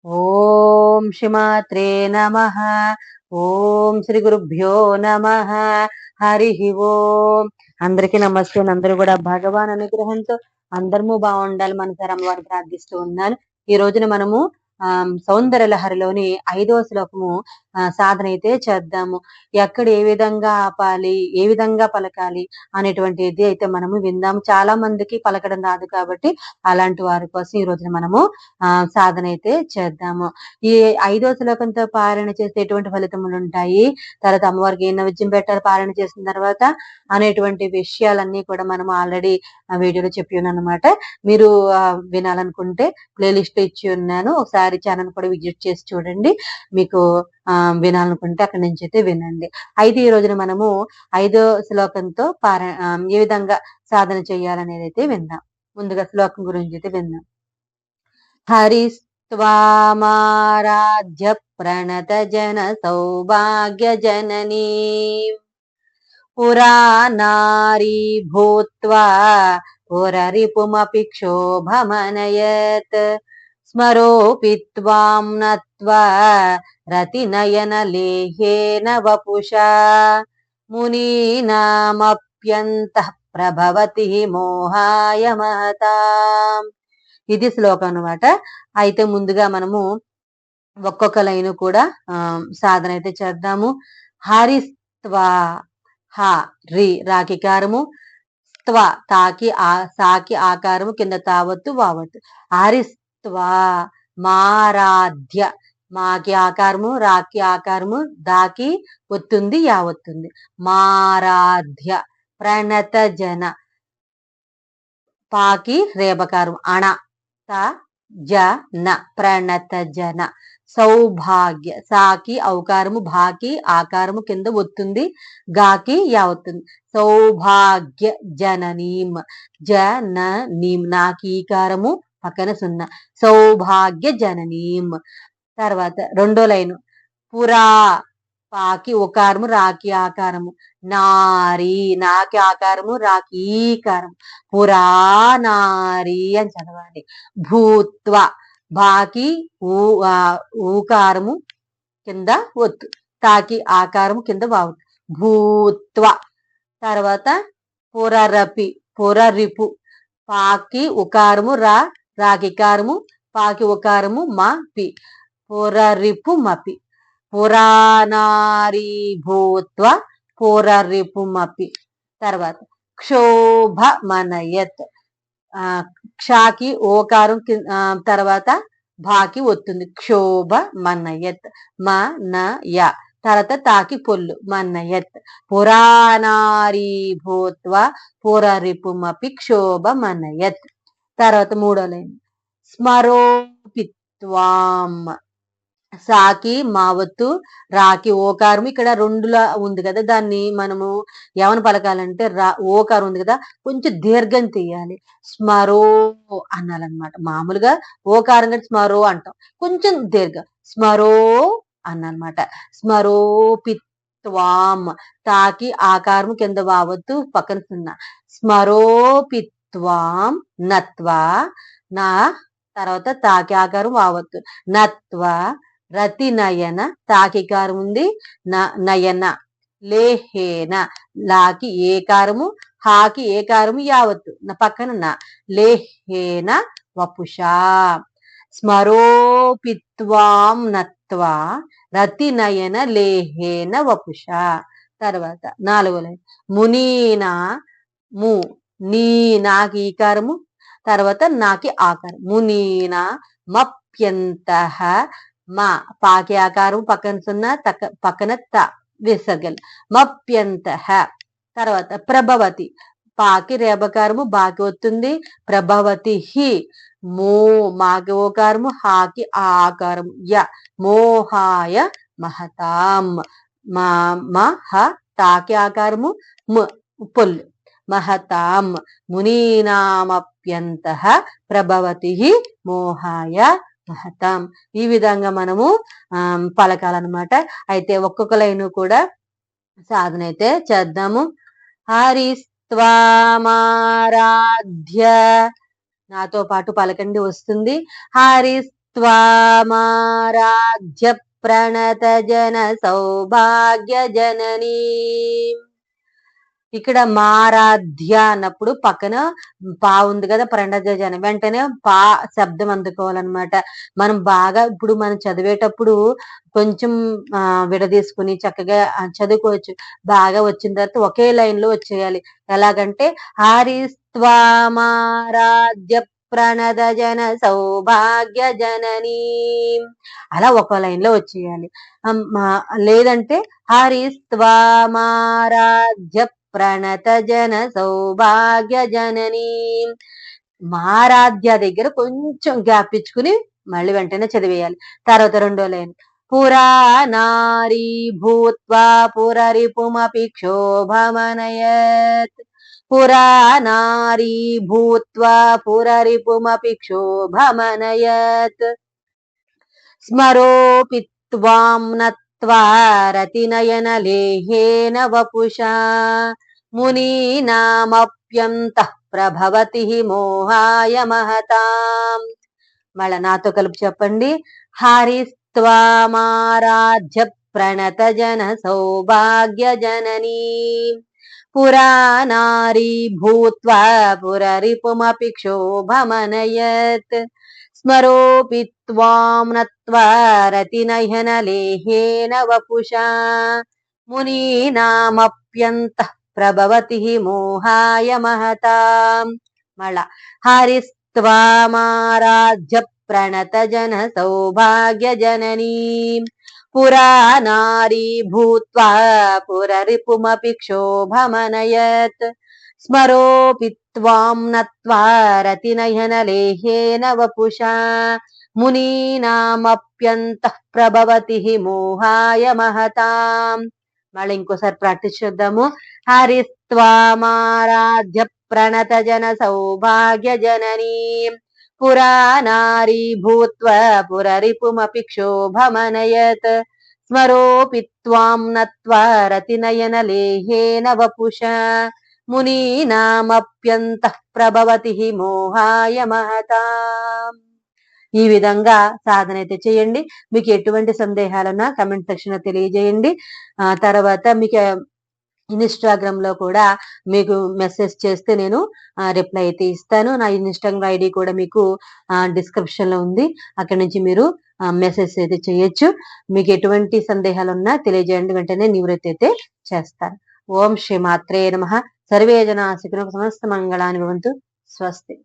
ఓం శ్రీమాత్రే నమః. ఓం శ్రీ గురుభ్యో నమః. హరి ఓం. అందరికీ నమస్తే. అందరూ కూడా భగవాన్ అనుగ్రహంతో అందరము బాగుండాలి మనసారి అమ్మవారిని ప్రార్థిస్తూ ఉన్నాను. ఈ రోజున మనము సౌందర్య లహరిలోని 5వ శ్లోకము సాధన అయితే చేద్దాము. ఎక్కడ ఏ విధంగా ఆపాలి, ఏ విధంగా పలకాలి అనేటువంటిది అయితే మనము విందాము. చాలా మందికి పలకడం రాదు కాబట్టి అలాంటి వారి కోసం ఈ రోజున మనము సాధన అయితే చేద్దాము. ఈ 5వ శ్లోకంతో పారాయణ చేస్తే ఎటువంటి ఫలితములు ఉంటాయి, తర్వాత అమ్మవారికి ఏ నైవేద్యం పెట్టాలి పారాయణ చేసిన తర్వాత అనేటువంటి విషయాలన్నీ కూడా మనం ఆల్రెడీ వీడియోలో చెప్పి ఉన్నాను అనమాట. మీరు వినాలనుకుంటే ప్లేలిస్ట్ ఇచ్చి ఉన్నాను, ఒకసారి ఛానల్ కూడా విజిట్ చేసి చూడండి. మీకు వినాలనుకుంటే అక్కడి నుంచి అయితే వినండి. అయితే ఈ రోజున మనము 5వ శ్లోకంతో ఏ విధంగా సాధన చేయాలనేది అయితే విందాం. ముందుగా శ్లోకం గురించి అయితే విందాం. హరిస్త్వామారాధ్య ప్రణత జన సౌభాగ్య జననీ పురా నారీ భూత్వా పురరిపుమపి క్షోభమనయత్ స్మరోపి త్వాం నత్వా రతినయన లేహేన వపుషా మునీనామప్యంతః ప్రభవతి మోహాయ మహతాం. ఇది శ్లోకం అన్నమాట. అయితే ముందుగా మనము ఒక్కొక్క లైన్ కూడా సాధన అయితే చేద్దాము. హరిస్త్వా, హ రి రాకికారము, స్త్వ తాకి సాకి ఆకారము, కింద తావత్తు వావత్తు. హరిస్త్వా మారాధ్య, మాకి ఆకారము, రాకి ఆకారము, దాకి ఒత్తుంది, యావత్తుంది. మారాధ్య ప్రణత జన, పాకి రేబకారం అణ, త జ న ప్రణత జన సౌభాగ్య, సాకి ఔకారము, భాకి ఆకారము, కింద ఒత్తుంది, గాకి యావత్తుంది. సౌభాగ్య జననీం, జననీం నాకి ఈకారము, పక్కన సున్నా. సౌభాగ్య జననీం. తర్వాత రెండో లైను పురా, పాకి ఉకారము, రాకి ఆకారము, నారీ నాకి ఆకారము, రాకి ఈకారము, పురా నారీ అని చదవాలి. భూత్వ బాకి ఊకారము, కింద ఒత్తు, తాకి ఆకారము, కింద వావు. భూత్వ. తర్వాత పురరపి, పురరిపు, పాకి ఉకారము, రాకికారము, పాకి ఉకారము, మా పి, పురరిపు మపి. పురానారీ భూత్వ పురరిపుమపి. తర్వాత క్షోభ మనయత్, క్షాకి ఓకారం, తర్వాత భాకి ఒత్తుంది, క్షోభ మనయత్ మనయ. తర్వాత తాకి పొల్లు, మన్నయత్. పురానారీ భూత్వ పురరిపుమపి క్షోభ మనయత్. తర్వాత మూడో లైన్ స్మరోపిత్వాం, సాకి మావత్తు, రాకి ఓకారం, ఇక్కడ రెండులా ఉంది కదా, దాన్ని మనము ఏమని పలకాలంటే ఓకారం ఉంది కదా, కొంచెం దీర్ఘం తీయాలి. స్మరో అనాలన్నమాట. మామూలుగా ఓకారం కంటే స్మరో అంటాం, కొంచెం దీర్ఘం స్మరో అన్నమాట. స్మరోపిత్వాం, తాకి ఆకారం, కింద వావత్తు, పక్కన సున్నా. స్మరోపిత్వాం నత్వా, నా తర్వాత తాకి ఆకారం వావత్తు, నత్వా రతి నయన, తాకికారం ఉంది, నయన, లేహేన లాకి ఏకారము, హాకి ఏకారము, యావత్తు పక్కన నా, లేహేన వపుషా. స్మరోపిత్వాం నత్వా రతి నయన లేహేన వపుషా. తర్వాత నాలుగో లైన్ మునీనా, ము నీ నాకి ఈకారము, తర్వాత నాకి ఆకారం, మునీనా మప్యంతః, మా పాకి ఆకారం, పక్కన సున్నా, పక్కన త విసర్గలు, మప్యంతః. తర్వాత ప్రభవతి, పాకి రేబకారము, బాకి వస్తుంది, ప్రభవతి హి, మో మాకి ఓకారము, హాకి ఆకారము, య మోహాయ మహతాం. మహ తాకి ఆకారము, పొల్లు, మహతాం మునీనామప్యంతః ప్రభవతి మోహాయ మహతాం. ఈ విధంగా మనము పలకాలన్నమాట. అయితే ఒక్కొక్క లైను కూడా సాధన అయితే చేద్దాము. హరిస్త్వామారాధ్య, నాతో పాటు పలకండి వస్తుంది. హరిస్ త్వామారాధ్య ప్రణత జన సౌభాగ్య జననీ. ఇక్కడ మారాధ్య అన్నప్పుడు పక్కన పా ఉంది కదా, ప్రణత జన, వెంటనే పా శబ్దం అందుకోవాలన్నమాట. మనం బాగా ఇప్పుడు మనం చదివేటప్పుడు కొంచెం విడదీసుకుని చక్కగా చదువుకోవచ్చు. బాగా వచ్చిన తర్వాత ఒకే లైన్ లో వచ్చేయాలి. ఎలాగంటే హరిస్త్వామారాధ్య ప్రణద జన సౌభాగ్య జననీ, అలా ఒక లైన్ లో వచ్చేయాలి. లేదంటే హరిస్త్వామారాధ్య ప్రణత జన సౌభాగ్య జననీ, మారాధ్య దగ్గర కొంచెం గ్యాప్ ఇచ్చుకుని మళ్ళీ వెంటనే చదివేయాలి. తర్వాత రెండో లైన్ పురా నారీ భూత్వా పురరిపుమపి క్షోభమనయత్. పురా నారీ భూత్వా పురరిపుమపి క్షోభమనయత్. స్మరోపి త్వాం నత్వా రతినయన లేహేన వపుషా మునీనామప్యంతః ప్రభవతి మోహాయ మహతాం. మళ్ళా నాతో కలిపి చెప్పండి. హరిస్త్వామారాధ్య ప్రణత జన సౌభాగ్య జననీ పురానారీ భూత్వా పురరిపుమపి క్షోభమనయత్. స్మరోపి త్వాం నత్వా రతినయన లేహేన వపుషా మునీనామప్యంతః ప్రభవతి మోహాయ మహతాం. మళ్ళా హరిస్త్వామారాధ్య ప్రణత జన సౌభాగ్య జననీ పురానారీ భూత్వా పురరిపుమపి క్షోభమనయత్. స్మరోపి త్వాం నత్వా రతినయన లేహేన వపుషా మునీనామప్యంతః ప్రభవతి మోహాయ మహతాం. మళ్ళీ ఇంకోసారి ప్రాక్టీస్ చేద్దాము. హరిస్త్వామారాధ్య ప్రణత జన సౌభాగ్య జననీ పురానారీ భూత్వా పురరిపుమపి క్షోభమనయత్. స్మరోపి త్వాం నత్వా రతినయన లేహేన వపుషా మునీనామప్యంతః ప్రభవతి మోహాయ మహతాం. ఈ విధంగా సాధన అయితే చేయండి. మీకు ఎటువంటి సందేహాలున్నా కమెంట్ సెక్షన్ లో తెలియజేయండి. తర్వాత మీకు ఇన్స్టాగ్రామ్ లో కూడా మీకు మెసేజ్ చేస్తే నేను రిప్లై అయితే ఇస్తాను. నా ఇన్స్టాగ్రామ్ ఐడి కూడా మీకు డిస్క్రిప్షన్ లో ఉంది. అక్కడి నుంచి మీరు మెసేజ్ అయితే చేయొచ్చు. మీకు ఎటువంటి సందేహాలు ఉన్నా తెలియజేయండి, వెంటనే నివృత్తి అయితే చేస్తాను. ఓం శ్రీ మాత్రే నమః. సర్వే జనా సుఖినో సమస్త మంగళాని భవంతు. స్వస్తి.